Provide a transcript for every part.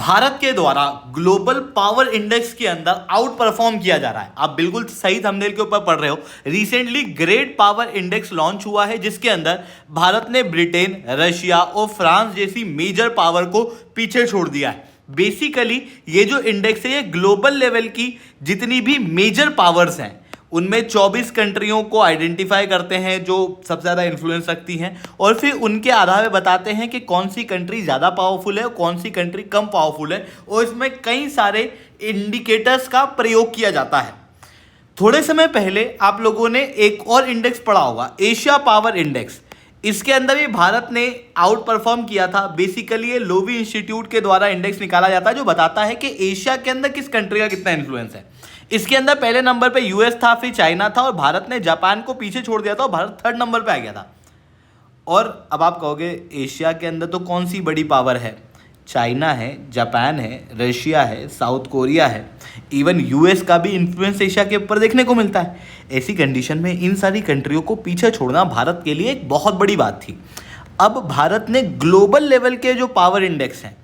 भारत के द्वारा global power index के अंदर आउट परफॉर्म किया जा रहा है। आप बिल्कुल सही थंबनेल के ऊपर पढ़ रहे हो। Recently great power index launch हुआ है, जिसके अंदर भारत ने ब्रिटेन, रशिया और फ्रांस जैसी मेजर पावर को पीछे छोड़ दिया है। बेसिकली ये जो इंडेक्स है ये ग्लोबल लेवल की जितनी भी मेजर पावर्स हैं उनमें 24 कंट्रियों को आइडेंटिफाई करते हैं जो सबसे ज़्यादा इन्फ्लुएंस रखती हैं, और फिर उनके आधार पर बताते हैं कि कौन सी कंट्री ज़्यादा पावरफुल है और कौन सी कंट्री कम पावरफुल है, और इसमें कई सारे इंडिकेटर्स का प्रयोग किया जाता है। थोड़े समय पहले आप लोगों ने एक और इंडेक्स पढ़ा होगा, एशिया पावर इंडेक्स। इसके अंदर भी भारत ने आउट परफॉर्म किया था। बेसिकली ये लोवी इंस्टीट्यूट के द्वारा इंडेक्स निकाला जाता है जो बताता है कि एशिया के अंदर किस कंट्री का कितना इन्फ्लुएंस है। इसके अंदर पहले नंबर पे यूएस था, फिर चाइना था, और भारत ने जापान को पीछे छोड़ दिया था और भारत थर्ड नंबर पे आ गया था। और अब आप कहोगे एशिया के अंदर तो कौन सी बड़ी पावर है? चाइना है, जापान है, रशिया है, साउथ कोरिया है, इवन यूएस का भी इन्फ्लुएंस एशिया के ऊपर देखने को मिलता है। ऐसी कंडीशन में इन सारी कंट्रियों को पीछे छोड़ना भारत के लिए एक बहुत बड़ी बात थी। अब भारत ने ग्लोबल लेवल के जो पावर इंडेक्स हैं,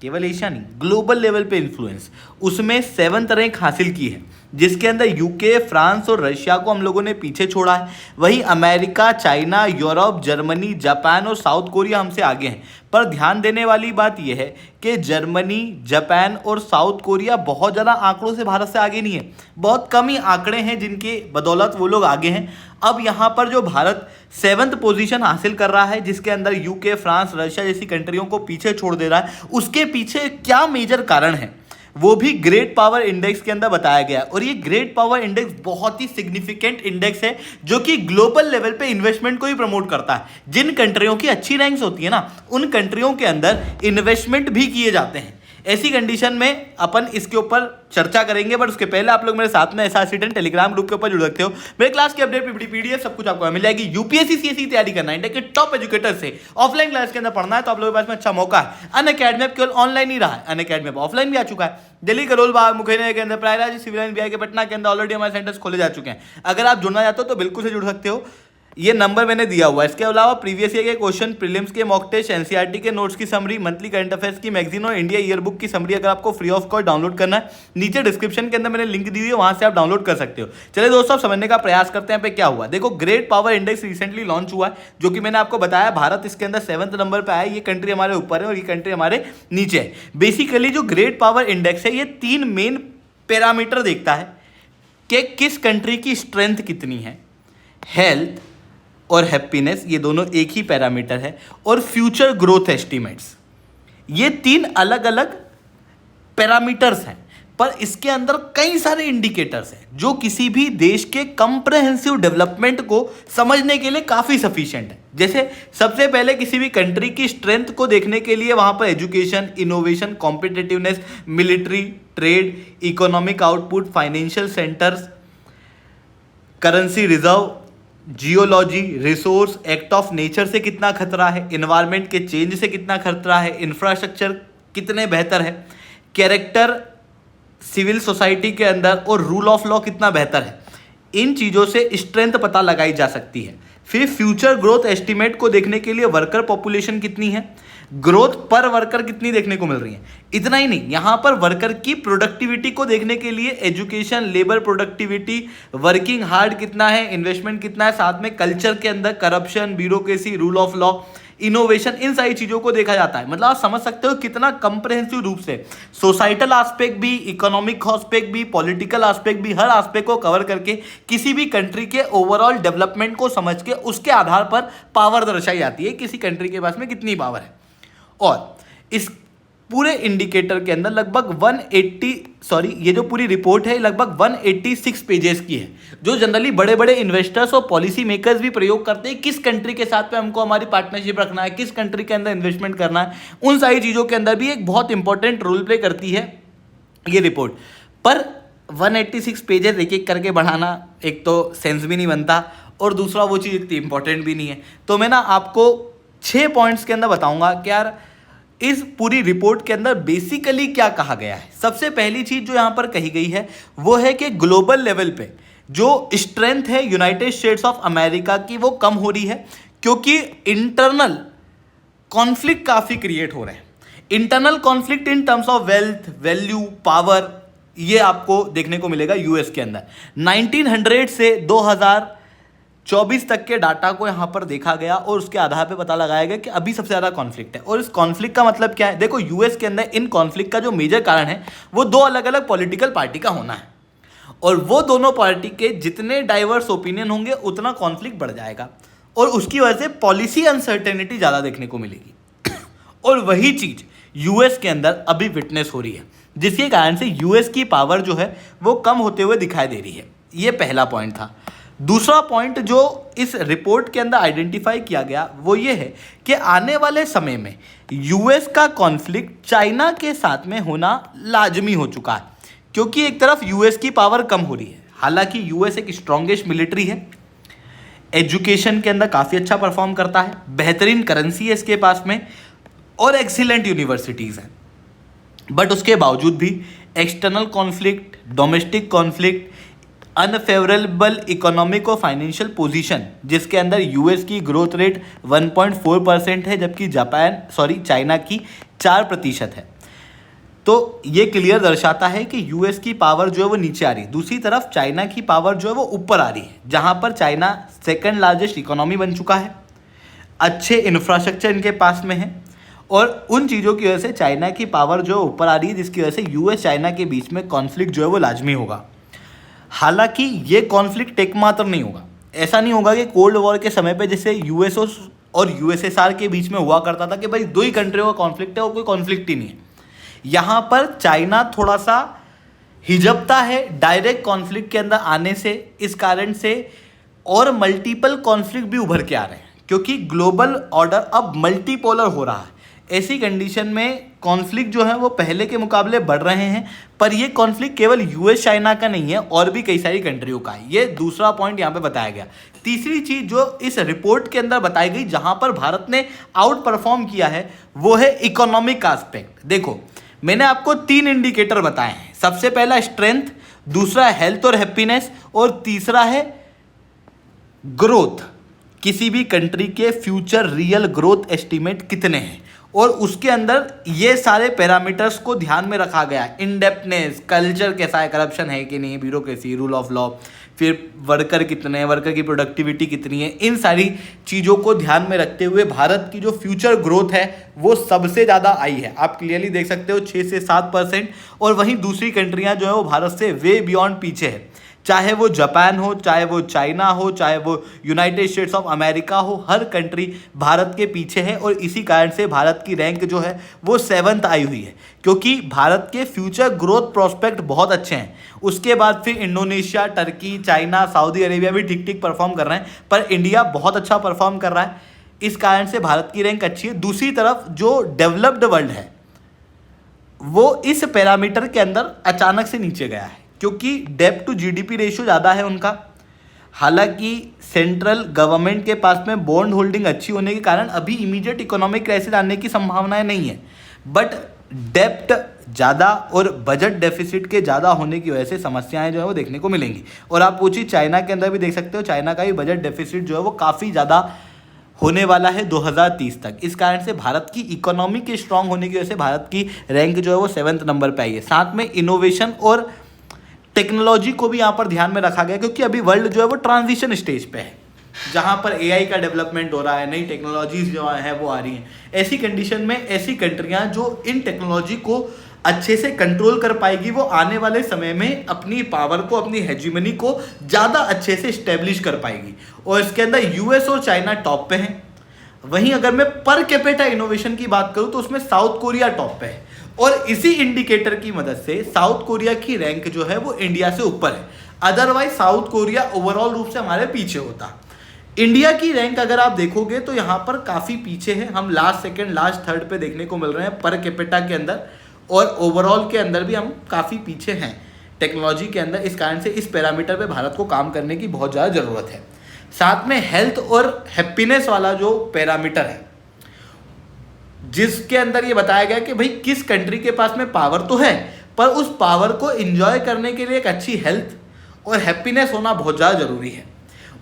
केवल एशिया नहीं, ग्लोबल लेवल पे इन्फ्लुएंस, उसमें 7th रैंक हासिल की है, जिसके अंदर यूके, फ्रांस और रशिया को हम लोगों ने पीछे छोड़ा है। वहीं America, China, Europe, Germany, Japan और साउथ कोरिया हमसे आगे हैं। पर ध्यान देने वाली बात यह है कि जर्मनी, जापान और साउथ कोरिया बहुत ज़्यादा आंकड़ों से भारत से आगे नहीं है। बहुत कम ही आंकड़े हैं जिनके बदौलत वो लोग आगे हैं। अब यहाँ पर जो भारत 7th पोजीशन हासिल कर रहा है, जिसके अंदर यूके, फ्रांस, रशिया जैसी कंट्रियों को पीछे छोड़ दे रहा है, उसके पीछे क्या मेजर कारण है वो भी ग्रेट पावर इंडेक्स के अंदर बताया गया है। और ये ग्रेट पावर इंडेक्स बहुत ही सिग्निफिकेंट इंडेक्स है जो कि ग्लोबल लेवल पे इन्वेस्टमेंट को भी प्रमोट करता है। जिन कंट्रियों की अच्छी रैंक्स होती है ना, उन कंट्रियों के अंदर इन्वेस्टमेंट भी किए जाते हैं। ऐसी कंडीशन में अपन इसके ऊपर चर्चा करेंगे, बट उसके पहले आप लोग मेरे साथ में SRC10 टेलीग्राम ग्रुप के ऊपर जुड़ सकते हो। मेरे क्लास की अपडेट PDF सब कुछ आपको मिल जाएगी। यूपीएससी CSE तैयारी करना है, इंडिया के टॉप एजुकेटर से ऑफलाइन क्लास के अंदर पढ़ना है तो आप लोगों के पास में अच्छा मौका है। अनअकैडमी अब केवल ऑनलाइन ही रहा है, अनअकैडमी अब ऑफलाइन भी आ चुका है। दिल्ली, करोल बाग, मुखेरिया के अंदर, प्रयागराज, सिविल लाइन, BI के पटना के अंदर ऑलरेडी हमारे सेंटर्स खोले जा चुके हैं। अगर आप जुड़ना चाहते हो तो बिल्कुल से जुड़ सकते हो, ये नंबर मैंने दिया हुआ है। इसके अलावा प्रीवियस ईयर के क्वेश्चन, प्रीलिम्स के मॉक टेस्ट, एनसीईआरटी के नोट्स की समरी, मंथली करंट अफेयर्स की मैगजीन और इंडिया ईयरबुक की समरी अगर आपको फ्री ऑफ कॉस्ट डाउनलोड करना है, नीचे डिस्क्रिप्शन के अंदर मैंने लिंक दी है, वहां से आप डाउनलोड कर सकते हो। चलिए दोस्तों, आप समझने का प्रयास करते हैं पे क्या हुआ। देखो, great power index recently launch हुआ है, जो कि मैंने आपको बताया भारत इसके अंदर 7th नंबर पर आया। ये कंट्री हमारे ऊपर है और ये कंट्री हमारे नीचे है। बेसिकली जो ग्रेट पावर इंडेक्स है ये 3 मेन पैरामीटर देखता है कि किस कंट्री की स्ट्रेंथ कितनी है, हेल्थ और हैप्पीनेस, ये दोनों एक ही पैरामीटर है, और फ्यूचर ग्रोथ एस्टिमेट्स, ये 3 अलग अलग पैरामीटर्स हैं। पर इसके अंदर कई सारे इंडिकेटर्स हैं जो किसी भी देश के कंप्रहेंसिव डेवलपमेंट को समझने के लिए काफ़ी सफिशिएंट है। जैसे सबसे पहले किसी भी कंट्री की स्ट्रेंथ को देखने के लिए वहाँ पर education, innovation, competitiveness, military, trade, economic output, financial centres, currency reserve, geology, resource, act of nature से कितना खतरा है, इन्वायरमेंट के चेंज से कितना खतरा है, इंफ्रास्ट्रक्चर कितने बेहतर है, कैरेक्टर सिविल सोसाइटी के अंदर, और रूल ऑफ लॉ कितना बेहतर है। इन चीज़ों से स्ट्रेंथ पता लगाई जा सकती है। फिर फ्यूचर ग्रोथ एस्टीमेट को देखने के लिए वर्कर पॉपुलेशन कितनी है, ग्रोथ पर वर्कर कितनी देखने को मिल रही है। इतना ही नहीं, यहाँ पर वर्कर की प्रोडक्टिविटी को देखने के लिए education, labour productivity, working hard कितना है, इन्वेस्टमेंट कितना है, साथ में कल्चर के अंदर corruption, bureaucracy, rule of law, innovation, इन सारी चीज़ों को देखा जाता है। मतलब आप समझ सकते हो कितना कंप्रहेंसिव रूप से सोसाइटल एस्पेक्ट भी, इकोनॉमिक एस्पेक्ट भी, पॉलिटिकल एस्पेक्ट भी, हर एस्पेक्ट को कवर करके किसी भी कंट्री के ओवरऑल डेवलपमेंट को समझ के उसके आधार पर पावर दर्शाई जाती है, किसी कंट्री के पास में कितनी पावर है। और इस पूरे इंडिकेटर के अंदर लगभग ये जो पूरी रिपोर्ट है लगभग 186 पेजेस की है, जो जनरली बड़े बड़े इन्वेस्टर्स और पॉलिसी मेकर्स भी प्रयोग करते हैं। किस कंट्री के साथ में हमको हमारी पार्टनरशिप रखना है, किस कंट्री के अंदर इन्वेस्टमेंट करना है, उन सारी चीज़ों के अंदर भी एक बहुत इंपॉर्टेंट रोल प्ले करती है ये रिपोर्ट। पर 186 पेजेस एक एक करके बढ़ाना एक तो सेंस भी नहीं बनता, और दूसरा वो चीज़ इतनी इंपॉर्टेंट भी नहीं है। तो मैं ना आपको 6 पॉइंट्स के अंदर बताऊंगा कि यार इस पूरी रिपोर्ट के अंदर बेसिकली क्या कहा गया है। सबसे पहली चीज जो यहां पर कही गई है वो है कि ग्लोबल लेवल पे जो स्ट्रेंथ है यूनाइटेड स्टेट्स ऑफ अमेरिका की वो कम हो रही है, क्योंकि इंटरनल कॉन्फ्लिक्ट काफी क्रिएट हो रहे हैं। Internal conflict in terms of wealth, value, power, ये आपको देखने को मिलेगा यूएस के अंदर। 1900 से 2024 तक के डाटा को यहाँ पर देखा गया और उसके आधार पे पता लगाया गया कि अभी सबसे ज़्यादा कॉन्फ्लिक्ट है। और इस कॉन्फ्लिक्ट का मतलब क्या है? देखो, यूएस के अंदर इन कॉन्फ्लिक्ट का जो मेजर कारण है वो दो अलग अलग पॉलिटिकल पार्टी का होना है, और वो दोनों पार्टी के जितने डाइवर्स ओपिनियन होंगे उतना कॉन्फ्लिक्ट बढ़ जाएगा, और उसकी वजह से पॉलिसी अनसर्टेनिटी ज़्यादा देखने को मिलेगी। और वही चीज़ यूएस के अंदर अभी विटनेस हो रही है, जिसके कारण से यूएस की पावर जो है वो कम होते हुए दिखाई दे रही है। ये पहला पॉइंट था। दूसरा पॉइंट जो इस रिपोर्ट के अंदर आइडेंटिफाई किया गया वो ये है कि आने वाले समय में यूएस का कॉन्फ्लिक्ट चाइना के साथ में होना लाजमी हो चुका है, क्योंकि एक तरफ यूएस की पावर कम हो रही है। हालांकि यूएस एक स्ट्रॉन्गेस्ट मिलिट्री है, एजुकेशन के अंदर काफ़ी अच्छा परफॉर्म करता है, बेहतरीन करेंसी है इसके पास में, और एक्सीलेंट यूनिवर्सिटीज़ हैं। बट उसके बावजूद भी external conflict, domestic conflict, unfavourable economic और फाइनेंशियल पोजीशन, जिसके अंदर यूएस की ग्रोथ रेट 1.4% है, जबकि चाइना की 4% है। तो ये क्लियर दर्शाता है कि यूएस की पावर जो है वो नीचे आ रही है। दूसरी तरफ चाइना की पावर जो है वो ऊपर आ रही है, जहाँ पर चाइना सेकंड लार्जेस्ट इकोनॉमी बन चुका है, अच्छे इंफ्रास्ट्रक्चर इनके पास में है, और उन चीज़ों की वजह से चाइना की पावर जो है ऊपर आ रही है, जिसकी वजह से यूएस चाइना के बीच में कॉन्फ्लिक्ट जो है वो लाजमी होगा। हालांकि ये कॉन्फ्लिक्ट एकमात्र नहीं होगा। ऐसा नहीं होगा कि कोल्ड वॉर के समय पे जैसे यूएस और यूएसएसआर के बीच में हुआ करता था कि भाई दो ही कंट्रियों का कॉन्फ्लिक्ट है और कोई कॉन्फ्लिक्ट ही नहीं है। यहाँ पर चाइना थोड़ा सा हिजकता है डायरेक्ट कॉन्फ्लिक्ट के अंदर आने से, इस कारण से, और मल्टीपल कॉन्फ्लिक्ट भी उभर के आ रहे हैं, क्योंकि ग्लोबल ऑर्डर अब मल्टीपोलर हो रहा है। ऐसी कंडीशन में कॉन्फ्लिक्ट जो है वो पहले के मुकाबले बढ़ रहे हैं, पर ये कॉन्फ्लिक्ट केवल यूएस चाइना का नहीं है, और भी कई सारी कंट्रियों का है। ये दूसरा पॉइंट यहाँ पे बताया गया। तीसरी चीज जो इस रिपोर्ट के अंदर बताई गई, जहां पर भारत ने आउट परफॉर्म किया है, वो है इकोनॉमिक एस्पेक्ट। देखो, मैंने आपको 3 इंडिकेटर बताए हैं। सबसे पहला स्ट्रेंथ, दूसरा हेल्थ और हैप्पीनेस, और तीसरा है ग्रोथ। किसी भी कंट्री के फ्यूचर रियल ग्रोथ एस्टीमेट कितने हैं, और उसके अंदर ये सारे पैरामीटर्स को ध्यान में रखा गया है। इनडेप्थनेस, कल्चर कैसा है, करप्शन है कि नहीं, ब्यूरोक्रेसी, रूल ऑफ लॉ, फिर वर्कर कितने हैं, वर्कर की प्रोडक्टिविटी कितनी है, इन सारी चीज़ों को ध्यान में रखते हुए भारत की जो फ्यूचर ग्रोथ है वो सबसे ज़्यादा आई है। आप क्लियरली देख सकते हो 6 से 7%, और वहीं दूसरी कंट्रियाँ जो है वो भारत से वे बियॉन्ड पीछे है। चाहे वो जापान हो, चाहे वो चाइना हो, चाहे वो यूनाइटेड स्टेट्स ऑफ अमेरिका हो, हर कंट्री भारत के पीछे है, और इसी कारण से भारत की रैंक जो है वो 7th आई हुई है, क्योंकि भारत के फ्यूचर ग्रोथ प्रोस्पेक्ट बहुत अच्छे हैं। उसके बाद फिर Indonesia, Turkey, China, Saudi Arabia भी ठीक ठीक परफॉर्म कर रहे हैं, पर इंडिया बहुत अच्छा परफॉर्म कर रहा है। इस कारण से भारत की रैंक अच्छी है। दूसरी तरफ जो डेवलप्ड वर्ल्ड है वो इस पैरामीटर के अंदर अचानक से नीचे गया है, क्योंकि डेब्ट टू जीडीपी रेशियो ज़्यादा है उनका। हालांकि सेंट्रल गवर्नमेंट के पास में बॉन्ड होल्डिंग अच्छी होने के कारण अभी इमीडिएट इकोनॉमिक क्राइसिस आने की संभावनाएं नहीं है, बट डेब्ट ज़्यादा और बजट डेफिसिट के ज़्यादा होने की वजह से समस्याएं जो है वो देखने को मिलेंगी। और आप पूछिए चाइना के अंदर भी देख सकते हो, चाइना का भी बजट डेफिसिट जो है वो काफ़ी ज़्यादा होने वाला है 2030 तक। इस कारण से भारत की इकोनॉमी के स्ट्रांग होने की वजह से भारत की रैंक जो है वो 7th नंबर पे आई है। साथ में इनोवेशन और टेक्नोलॉजी को भी यहाँ पर ध्यान में रखा गया, क्योंकि अभी वर्ल्ड जो है वो ट्रांजिशन स्टेज पे है, जहाँ पर एआई का डेवलपमेंट हो रहा है, नई टेक्नोलॉजीज जो है वो आ रही हैं। ऐसी कंडीशन में ऐसी कंट्रियाँ जो इन टेक्नोलॉजी को अच्छे से कंट्रोल कर पाएगी, वो आने वाले समय में अपनी पावर को, अपनी हेजिमनी को ज़्यादा अच्छे से इस्टेब्लिश कर पाएगी। और इसके अंदर यूएस और चाइना टॉप पे हैं। वहीं अगर मैं पर कैपिटा इनोवेशन की बात करूं तो उसमें साउथ कोरिया टॉप पे है, और इसी इंडिकेटर की मदद से साउथ कोरिया की रैंक जो है वो इंडिया से ऊपर है। अदरवाइज साउथ कोरिया ओवरऑल रूप से हमारे पीछे होता। इंडिया की रैंक अगर आप देखोगे तो यहाँ पर काफ़ी पीछे है। हम लास्ट सेकंड, लास्ट थर्ड पे देखने को मिल रहे हैं पर कैपिटा के अंदर, और ओवरऑल के अंदर भी हम काफ़ी पीछे हैं टेक्नोलॉजी के अंदर। इस कारण से इस पैरामीटर पे भारत को काम करने की बहुत ज़्यादा ज़रूरत है। साथ में हेल्थ और हैप्पीनेस वाला जो पैरामीटर है, जिसके अंदर ये बताया गया कि भाई किस कंट्री के पास में पावर तो है, पर उस पावर को एंजॉय करने के लिए एक अच्छी हेल्थ और हैप्पीनेस होना बहुत ज़्यादा ज़रूरी है।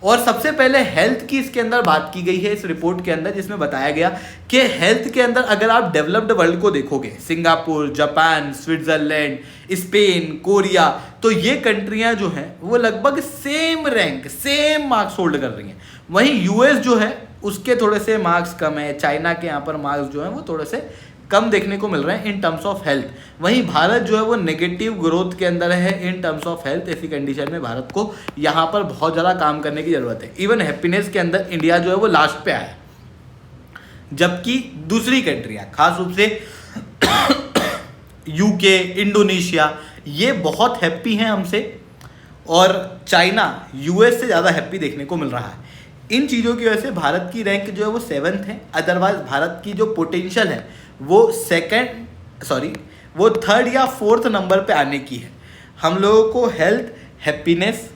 और सबसे पहले हेल्थ की इसके अंदर बात की गई है इस रिपोर्ट के अंदर, जिसमें बताया गया कि हेल्थ के अंदर अगर आप डेवलप्ड वर्ल्ड को देखोगे, Singapore, Japan, Switzerland, Spain, Korea, तो ये कंट्रियां जो हैं वो लगभग same rank, same marks hold कर रही हैं। वहीं यूएस जो है उसके थोड़े से मार्क्स कम है, चाइना के यहाँ पर मार्क्स जो हैं वो थोड़े से कम देखने को मिल रहे हैं इन टर्म्स ऑफ हेल्थ। वहीं भारत जो है वो नेगेटिव ग्रोथ के अंदर है इन टर्म्स ऑफ हेल्थ। ऐसी कंडीशन में भारत को यहाँ पर बहुत ज़्यादा काम करने की ज़रूरत है। इवन हैप्पीनेस के अंदर इंडिया जो है वो लास्ट पे आया है, जबकि दूसरी कंट्रियाँ खास रूप से यूके, इंडोनेशिया, ये बहुत हैप्पी हैं हमसे, और चाइना यूएस से ज़्यादा हैप्पी देखने को मिल रहा है। इन चीज़ों की वजह से भारत की रैंक जो है वो 7th है। अदरवाइज भारत की जो पोटेंशियल है वो वो 3rd या 4th नंबर पे आने की है। हम लोगों को हेल्थ, हैप्पीनेस,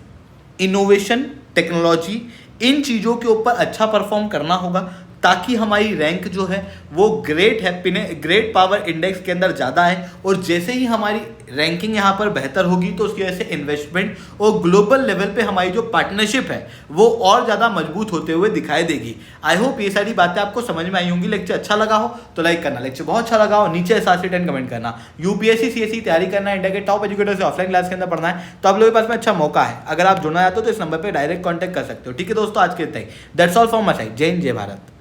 इनोवेशन, टेक्नोलॉजी, इन चीज़ों के ऊपर अच्छा परफॉर्म करना होगा ताकि हमारी रैंक जो है वो ग्रेट पावर इंडेक्स के अंदर ज़्यादा है। और जैसे ही हमारी रैंकिंग यहाँ पर बेहतर होगी तो उसकी वजह से इन्वेस्टमेंट और ग्लोबल लेवल पे हमारी जो पार्टनरशिप है वो और ज़्यादा मजबूत होते हुए दिखाई देगी। आई होप ये सारी बातें आपको समझ में आई होंगी। लेक्चर अच्छा लगा हो तो लाइक करना, लेक्चर बहुत अच्छा लगा हो नीचे SRC 10 कमेंट करना। यूपीएससी CSE तैयारी करना है, इंडिया के टॉप एजुकेटर से ऑफलाइन क्लास के अंदर पढ़ना है, तो आप लोगों के पास में अच्छा मौका है। अगर आप जुड़ना चाहते हो तो इस नंबर पर डायरेक्ट कॉन्टैक्ट कर सकते हो। ठीक है दोस्तों, आज के इतना ही। That's all from my side. जय हिंद, जय भारत।